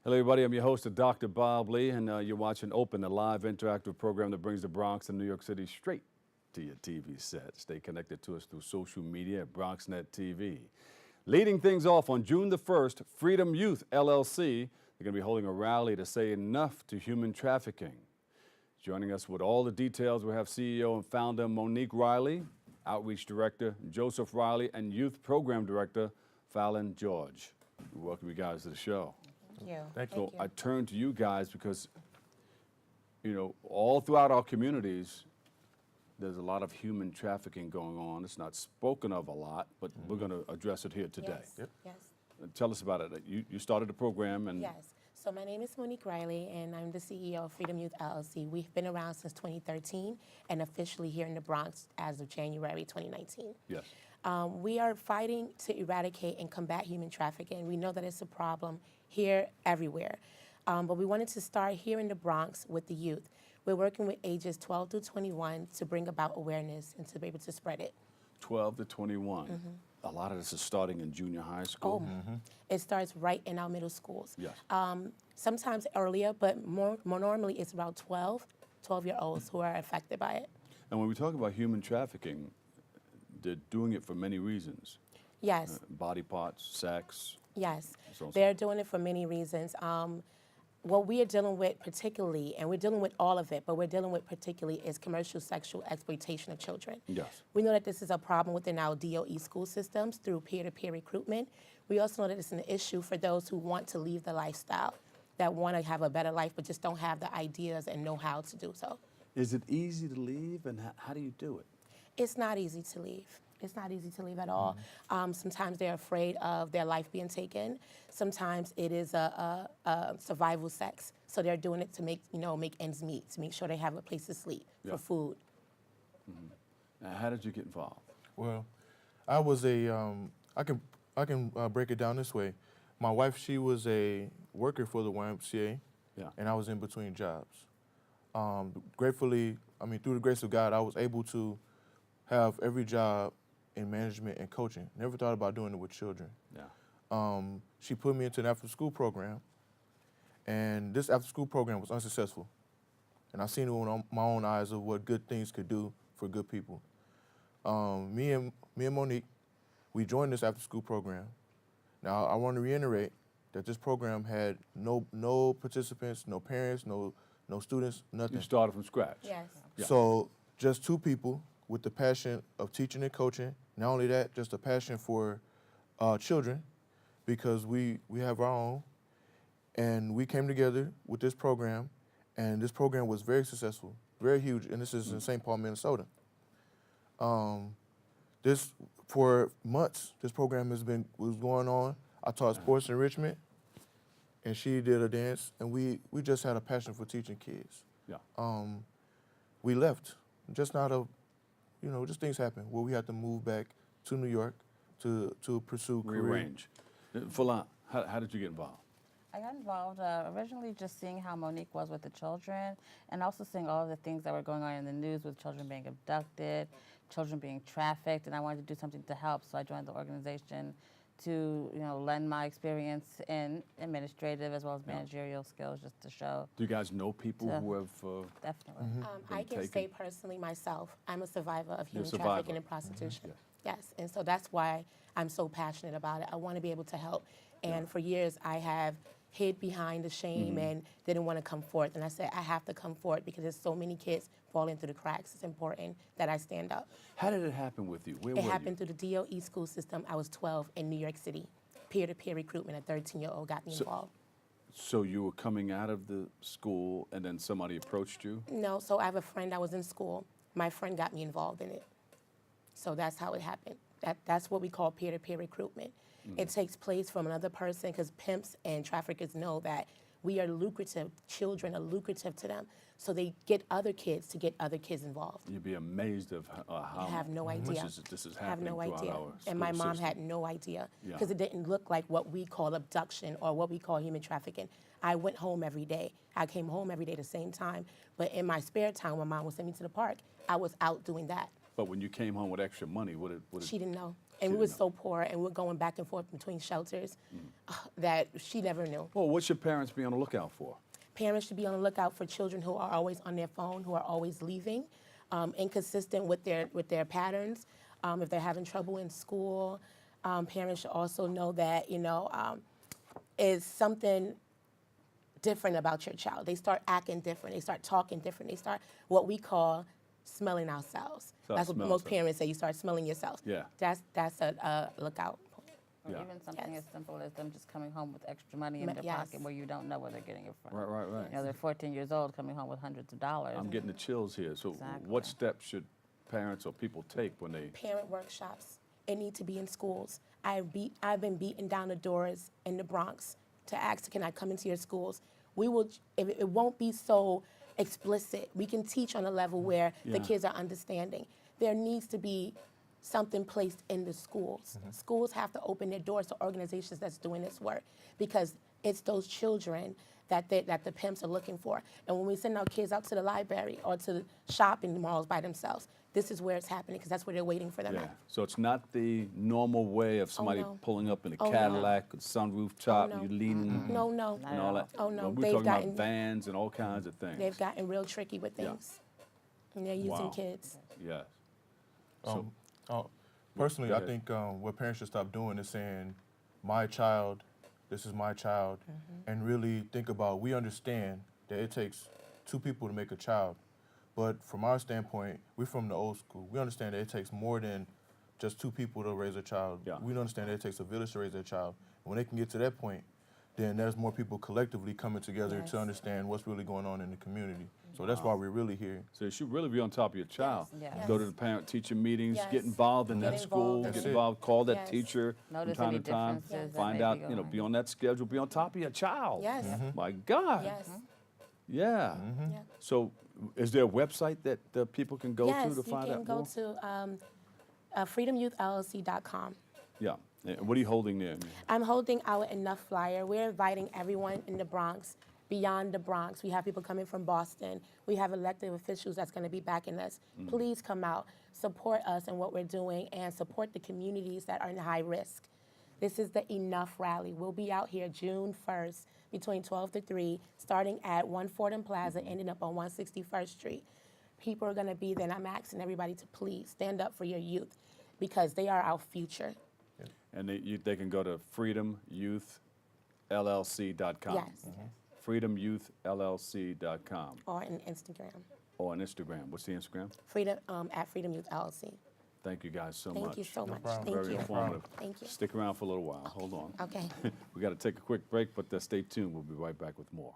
Hello, everybody. I'm your host, Dr. Bob Lee, and you're watching Open, a live interactive program that brings the Bronx and New York City straight to your TV set. Stay connected to us through social media at Bronxnet TV. Leading things off on June the 1st, Freedom Youth, LLC, they're going to be holding a rally to say enough to human trafficking. Joining us with all the details, we have CEO and founder Monique Riley, Outreach Director Joseph Riley, and Youth Program Director Fallon George. Welcome you guys to the show. Thank you. Thank you. So I turn to you guys because, you know, all throughout our communities, there's a lot of human trafficking going on. It's not spoken of a lot, but we're going to address it here today. Yes. Yep. Yes. Tell us about it. You started the program and Yes. So my name is Monique Riley, and I'm the CEO of Freedom Youth LLC. We've been around since 2013 and officially here in the Bronx as of January 2019. yes. We are fighting to eradicate and combat human trafficking. We know that it's a problem here, everywhere. But we wanted to start here in the Bronx with the youth. We're working with ages 12 to 21 to bring about awareness and to be able to spread it. 12 to 21. A lot of this is starting in junior high school. It starts right in our middle schools. Yes. Sometimes earlier, but more normally it's about 12-year-olds who are affected by it. And when we talk about human trafficking, they're doing it for many reasons. Yes. Body parts, sex. Yes, So- they're doing it for many reasons. What we are dealing with particularly, and we're dealing with all of it, but we're dealing with particularly is commercial sexual exploitation of children. Yes. We know that this is a problem within our DOE school systems through peer-to-peer recruitment. We also know that it's an issue for those who want to leave the lifestyle, that want to have a better life, but just don't have the ideas and know how to do so. Is it easy to leave, and how do you do it? It's not easy to leave. It's not easy to leave at all. Sometimes they're afraid of their life being taken. Sometimes it is a survival sex. So they're doing it to make ends meet, to make sure they have a place to sleep, Yeah. for food. Now, how did you get involved? Well, I was I can break it down this way. My wife, she was a worker for the YMCA, Yeah. and I was in between jobs. Gratefully, through the grace of God, I was able to have every job in management and coaching. Never thought about doing it with children. Yeah. She put me into an after-school program, and this after-school program was unsuccessful. And I've seen it with my own eyes of what good things could do for good people. Me and Monique, we joined this after-school program. Now, I want to reiterate that this program had no participants, no parents, no students, nothing. You started from scratch. Yes. Yeah. So just two people with the passion of teaching and coaching. Not only that, just a passion for children, because we have our own. And we came together with this program, and this program was very successful, very huge, and this is in St. Paul, Minnesota. This, for months, this program was going on. I taught sports enrichment, and she did a dance, and we just had a passion for teaching kids. Yeah. We left, just not a, just things happen where we had to move back to New York to pursue career. Rearrange. Fallon, how did you get involved? I got involved originally just seeing how Monique was with the children, and also seeing all of the things that were going on in the news with children being abducted, children being trafficked, and I wanted to do something to help, so I joined the organization to lend my experience in administrative as well as managerial skills, just to show. Do you guys know people who have? Definitely. I can taken. say personally myself, I'm a survivor of human survivor. trafficking and prostitution. Yes, and so that's why I'm so passionate about it. I want to be able to help. And for years, I have hid behind the shame and didn't want to come forth. And I said, I have to come forth because there's so many kids falling through the cracks. It's important that I stand up. How did it happen with you? Where It were happened through the DOE school system. I was 12 in New York City. Peer-to-peer recruitment, a 13-year-old got me involved. So you were coming out of the school, and then somebody approached you? No, so I have a friend that was in school. My friend got me involved in it. So that's how it happened. That's what we call peer-to-peer recruitment. It takes place from another person because pimps and traffickers know that we are lucrative. Children are lucrative to them. So they get other kids to get other kids involved. You'd be amazed of how I have no much idea. this is I have happening no throughout idea. our And my school mom system. had no idea Yeah. because it didn't look like what we call abduction or what we call human trafficking. I went home every day. I came home every day at the same time. But in my spare time, when mom would send me to the park, I was out doing that. But when you came home with extra money, what did She didn't know. And we didn't were know. so poor, and we're going back and forth between shelters that she never knew. Well, what should parents be on the lookout for? Parents should be on the lookout for children who are always on their phone, who are always leaving, inconsistent with their patterns. If they're having trouble in school, parents should also know that is something different about your child. They start acting different. They start talking different. They start what we call smelling ourselves. Start That's what smelling most stuff. parents say. You start smelling yourself. Yeah. That's a lookout. Or Yeah. even something Yes. as simple as them just coming home with extra money in their Yes. pocket where you don't know where they're getting it from. Right. You know, they're 14 years old coming home with hundreds of dollars. I'm getting the chills here. So Exactly. what steps should parents or people take when they, Parent workshops. It need to be in schools. I've been beating down the doors in the Bronx to ask, can I come into your schools? We will. It won't be so explicit. We can teach on a level where the Yeah. kids are understanding. There needs to be something placed in the schools. Schools have to open their doors to organizations that's doing this work because it's those children that the pimps are looking for. And when we send our kids out to the library or to shopping malls by themselves, this is where it's happening because that's where they're waiting for them yeah. at. So it's not the normal way of somebody no. pulling up in a Oh, no. Cadillac, with sunroof top, no. you leaning No, no. and all that. Oh, no. We're They've talking gotten- about vans and all kinds of things. They've gotten real tricky with Yeah. things. And they're using Wow. kids. Yes. Personally, Go I ahead. think what parents should stop doing is saying, my child, this is my child, and really think about, we understand that it takes two people to make a child. But from our standpoint, we're from the old school. We understand that it takes more than just two people to raise a child. Yeah. We understand that it takes a village to raise a child. And when they can get to that point, then there's more people collectively coming together Yes. to understand what's really going on in the community. So that's why we're really here. So you should really be on top of your child. Yes. Go to the parent-teacher meetings, Yes. get involved in Get that school, involved get in it. involved, call that Yes. teacher Notice from time any to time, differences that find may out, be going be on that schedule, be on top of your child. Yes. My God. Yes. Yeah. Yeah. So is there a website that people can go Yes, to you find can out go more? to freedomyouthllc.com. Yeah. And what are you holding there? I'm holding our Enough flyer. We're inviting everyone in the Bronx, beyond the Bronx. We have people coming from Boston. We have elected officials that's going to be backing us. Please come out, support us and what we're doing, and support the communities that are in high risk. This is the Enough rally. We'll be out here June 1st between 12 to 3, starting at 1 Fordham Plaza, ending up on 161st Street. People are going to be there, and I'm asking everybody to please stand up for your youth because they are our future. And they can go to freedomyouthllc.com. Yes. freedomyouthllc.com. Or on Instagram. Or on Instagram. What's the Instagram? Freedom at Freedom Youth LLC. Thank you guys so Thank much. you so much. problem. Thank Very you. informative. Thank you. Stick around for a little while. Hold on. Okay. We got to take a quick break, but stay tuned. We'll be right back with more.